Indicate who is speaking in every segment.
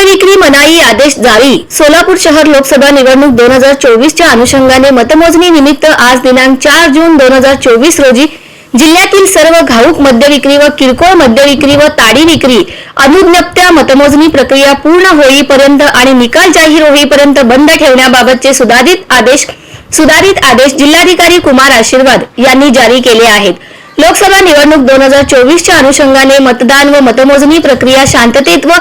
Speaker 1: विक्री मनाई आदेश जारी। सोलापूर शहर लोकसभा निवडणूक 2024 च्या अनुषंगाने मतमोजणी निमित्त आज दिनांक 4 जून 2024 रोजी जिल्ह्यातील सर्व घाऊक मद्य विक्री व किरकोळ मद्य विक्री व ताडी विक्री अनुज्ञप्त्या मतमोजणी प्रक्रिया पूर्ण होईपर्यंत आणि निकाल जाहीर होईपर्यंत बंद ठेवण्याबाबतचे सुधारित आदेश जिल्हाधिकारी कुमार आशीर्वाद यांनी जारी केले आहेत। लोकसभा निवडणूक 2024 च्या अनुषंगाने मतदान व मतमोजणी प्रक्रिया शांततेत व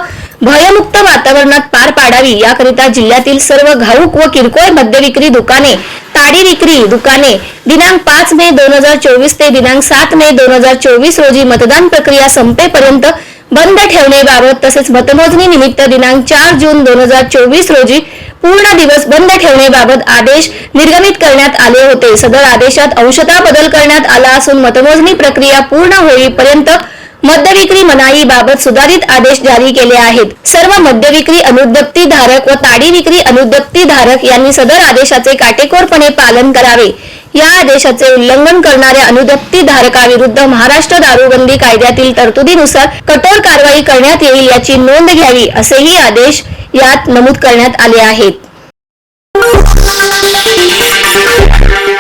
Speaker 1: भयमुक्त वातावरणात पार पाडावी याकरिता जिल्ह्यातील सर्व घाऊक व किरकोळ मद्य विक्री दुकाने, ताडी विक्री दुकाने दिनांक 5 मे 2024 ते दिनांक 7 मे 2024 रोजी मतदान प्रक्रिया संपेपर्यंत बंद ठेवण्याबाबत तसेच मतमोजणी निमित्त दिनांक 4 जून 2024 रोजी पूर्ण दिवस बंद ठेवण्याबाबत आदेश निर्गमित करण्यात आले होते। सदर आदेशात अंशतः बदल करण्यात आला असून मतमोजणी प्रक्रिया पूर्ण होईपर्यंत मद्य विक्री मनाई बाबत सुधारित आदेश जारी केले आहेत। सर्व मद्य विक्री अनुज्ञप्ती धारक व ताडी विक्री अनुज्ञप्ती धारक यांनी सदर आदेशाचे काटेकोरपणे पालन करावे। या आदेशाचे उल्लंघन करणाऱ्या अनुज्ञप्ती धारकाविरुद्ध महाराष्ट्र दारूबंदी कायद्यातील तरतुदीनुसार कठोर कारवाई करण्यात येईल याची नोंद घ्यावी असेही आदेश यात नमूद करण्यात आले आहेत।